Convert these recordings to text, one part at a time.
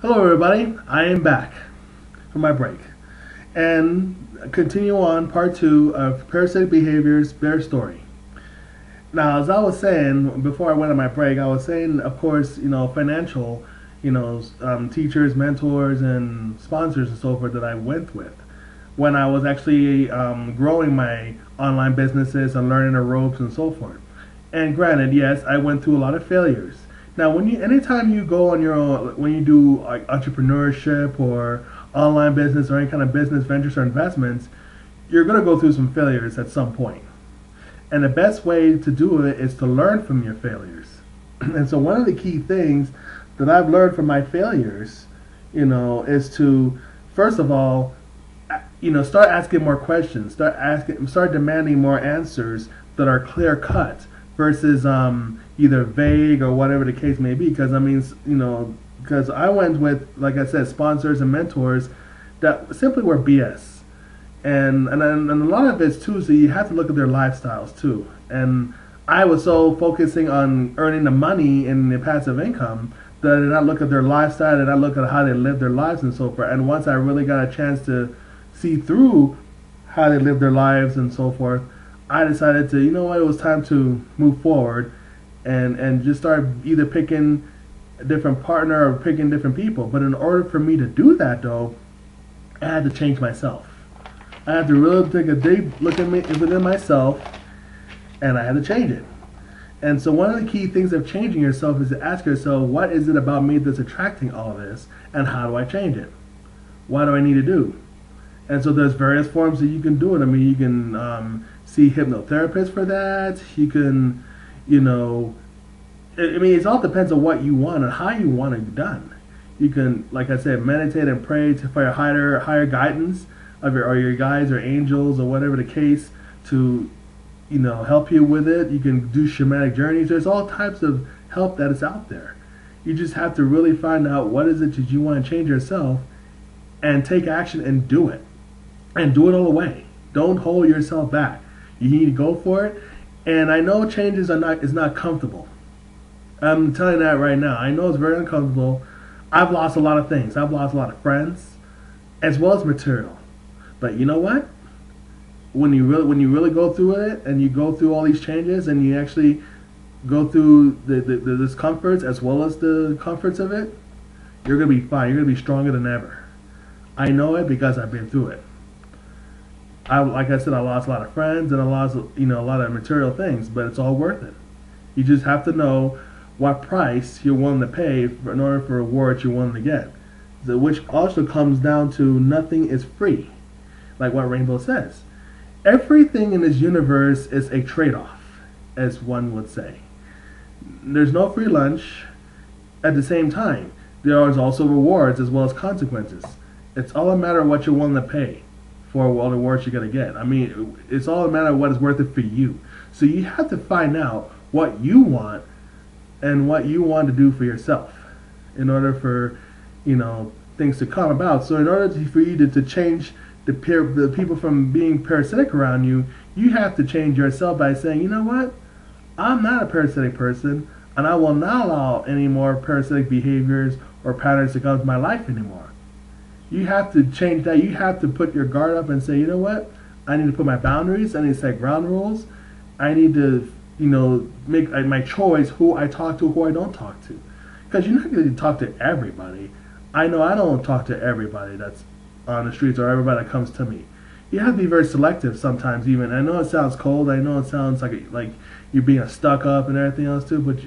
Hello everybody, I am back from my break and continue on part 2 of Parasitic Behaviors, Bear Story. Now, as I was saying before I went on my break, I was saying, of course, financial, teachers, mentors, and sponsors and so forth that I went with when I was actually growing my online businesses and learning the ropes and so forth. And granted, yes, I went through a lot of failures. Now, anytime you go on your own, when you do like entrepreneurship or online business or any kind of business ventures or investments, you're going to go through some failures at some point. And the best way to do it is to learn from your failures. And so one of the key things that I've learned from my failures, is to, first of all, start asking more questions, start demanding more answers that are clear cut versus either vague or whatever the case may be. Because because I went with, like I said, sponsors and mentors that simply were BS, and a lot of it's too. So you have to look at their lifestyles too. And I was so focusing on earning the money and the passive income that I did not look at their lifestyle, and I look at how they live their lives and so forth. And once I really got a chance to see through how they live their lives and so forth, I decided to, it was time to move forward and just start either picking a different partner or picking different people. But in order for me to do that, though, I had to change myself. I had to really take a deep look at me within myself, and I had to change it. And so one of the key things of changing yourself is to ask yourself, what is it about me that's attracting all of this, and how do I change it? What do I need to do? And so there's various forms that you can do it. I mean, you can see hypnotherapists for that. You can, it all depends on what you want and how you want it done. You can, like I said, meditate and pray for your higher guidance of your guides or angels or whatever the case to, help you with it. You can do shamanic journeys. There's all types of help that is out there. You just have to really find out what is it that you want to change yourself and take action and do it. And do it all the way. Don't hold yourself back. You need to go for it. And I know changes is not comfortable. I'm telling you that right now. I know it's very uncomfortable. I've lost a lot of things. I've lost a lot of friends, as well as material. But you know what? When you really go through it, and you go through all these changes, and you actually go through the discomforts as well as the comforts of it, you're gonna be fine. You're gonna be stronger than ever. I know it because I've been through it. Like I said, I lost a lot of friends and I lost, a lot of material things, but it's all worth it. You just have to know what price you're willing to pay in order for rewards you're willing to get. Which also comes down to nothing is free, like what Rainbow says. Everything in this universe is a trade-off, as one would say. There's no free lunch. At the same time, there is also rewards as well as consequences. It's all a matter of what you're willing to pay for all the rewards you're going to get. I mean, it's all a matter of what is worth it for you. So you have to find out what you want and what you want to do for yourself in order for, things to come about. So in order for you to change the people from being parasitic around you, you have to change yourself by saying, you know what? I'm not a parasitic person, and I will not allow any more parasitic behaviors or patterns to come to my life anymore. You have to change that. You have to put your guard up and say, you know what? I need to put my boundaries. I need to set ground rules. I need to, make my choice who I talk to, who I don't talk to. Because you're not going to talk to everybody. I know I don't talk to everybody that's on the streets or everybody that comes to me. You have to be very selective sometimes even. I know it sounds cold. I know it sounds like you're being stuck up and everything else too. But,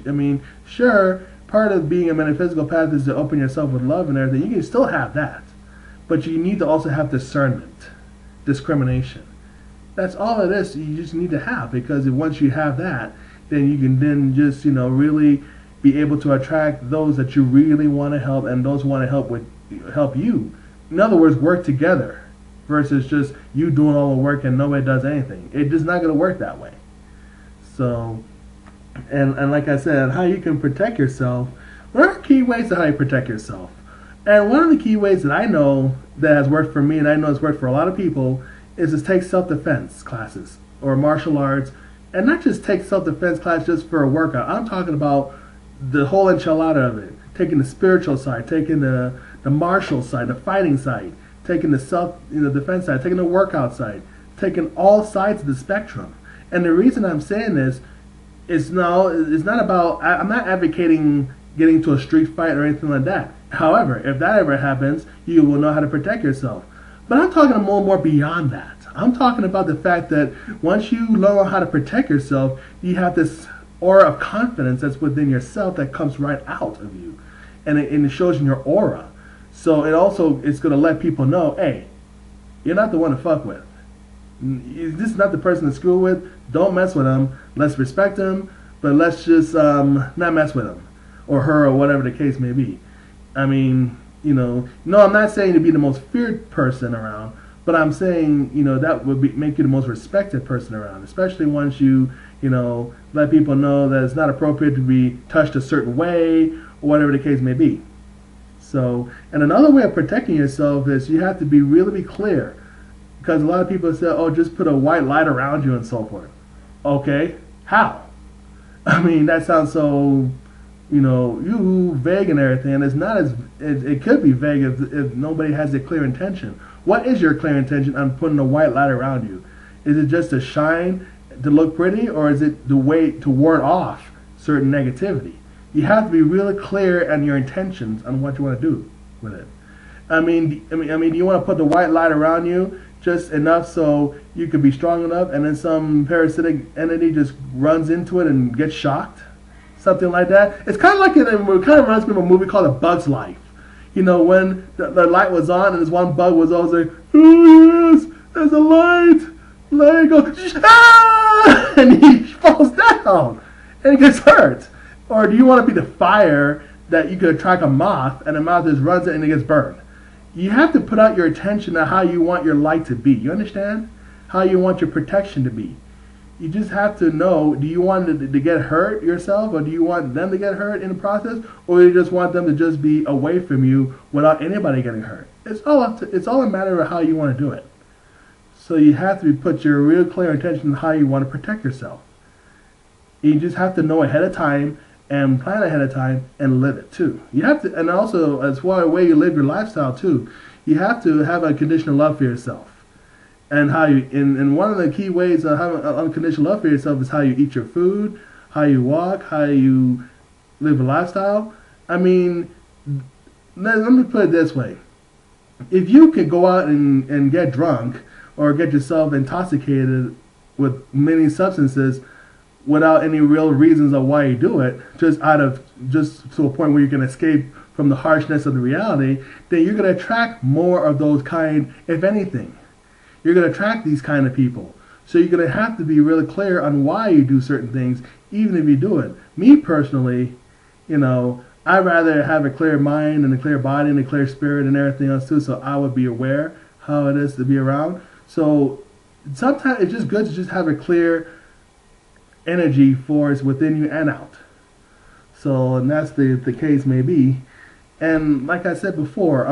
sure, part of being a metaphysical path is to open yourself with love and everything. You can still have that. But you need to also have discernment, discrimination. That's all it is. You just need to have, because once you have that, then you can then just, really be able to attract those that you really want to help and those who want to help you. In other words, work together versus just you doing all the work and nobody does anything. It's just not going to work that way. So, and like I said, how you can protect yourself, there are key ways to how you protect yourself. And one of the key ways that I know that has worked for me, and I know it's worked for a lot of people, is to take self-defense classes or martial arts. And not just take self-defense class just for a workout. I'm talking about the whole enchilada of it, taking the spiritual side, taking the martial side, the fighting side, taking the defense side, taking the workout side, taking all sides of the spectrum. And the reason I'm saying this is it's not about, I'm not advocating getting to a street fight or anything like that. However, if that ever happens, you will know how to protect yourself. But I'm talking more beyond that. I'm talking about the fact that once you learn how to protect yourself, you have this aura of confidence that's within yourself that comes right out of you. And it shows in your aura. So it's going to let people know, hey, you're not the one to fuck with. This is not the person to screw with. Don't mess with him. Let's respect him, but let's just not mess with him or her or whatever the case may be. I mean, no, I'm not saying to be the most feared person around, but I'm saying, that would make you the most respected person around, especially once you let people know that it's not appropriate to be touched a certain way or whatever the case may be. So, and another way of protecting yourself is you have to be really clear, because a lot of people say, oh, just put a white light around you and so forth. Okay, how? I mean, that sounds so, vague and everything, and it's not it could be vague if nobody has a clear intention. What is your clear intention on putting a white light around you? Is it just to shine, to look pretty, or is it the way to ward off certain negativity? You have to be really clear on your intentions on what you want to do with it. I mean, do you want to put the white light around you just enough so you could be strong enough, and then some parasitic entity just runs into it and gets shocked? Something like that. It's kind of like it kind of reminds me of a movie called A Bug's Life. When the light was on and this one bug was always like, oh yes, there's a light. Let it go. Ah! And he falls down and he gets hurt. Or do you want to be the fire that you could attract a moth, and the moth just runs it and it gets burned? You have to put out your attention on how you want your light to be. You understand? How you want your protection to be. You just have to know, do you want to get hurt yourself, or do you want them to get hurt in the process, or you just want them to just be away from you without anybody getting hurt? It's all a matter of how you want to do it. So you have to put your real clear intention on how you want to protect yourself. You just have to know ahead of time and plan ahead of time and live it too. You have to, and also as far as the way you live your lifestyle too, you have to have a conditional love for yourself. And how you, and one of the key ways of having unconditional love for yourself is how you eat your food, how you walk, how you live a lifestyle. I mean, let me put it this way. If you could go out and get drunk or get yourself intoxicated with many substances without any real reasons of why you do it, just to a point where you can escape from the harshness of the reality, then you're going to attract more of those kind, if anything. You're going to attract these kind of people. So you're going to have to be really clear on why you do certain things, even if you do it. Me personally, I'd rather have a clear mind and a clear body and a clear spirit and everything else too, so I would be aware how it is to be around. So sometimes it's just good to just have a clear energy force within you and out. So, and that's the case may be. And like I said before,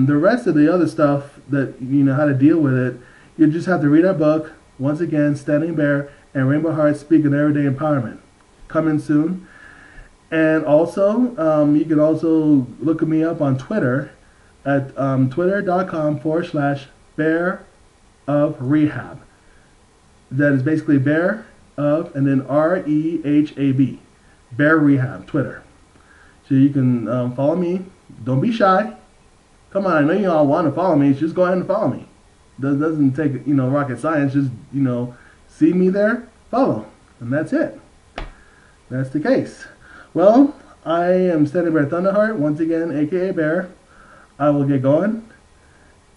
the rest of the other stuff that how to deal with it, you just have to read our book. Once again, Standing Bear and Rainbow Heart Speak of Everyday Empowerment. Coming soon. And also, you can also look me up on Twitter at twitter.com/bear of rehab. That is basically bear of and then REHAB. Bear Rehab, Twitter. So you can follow me. Don't be shy. Come on, I know you all want to follow me. Just go ahead and follow me. Doesn't take rocket science. Just see me there, follow, and that's it. That's the case. Well, I am Standing Bear Thunderheart once again, aka Bear. I will get going,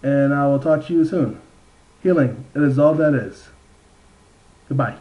and I will talk to you soon. Healing, it is all that is. Goodbye.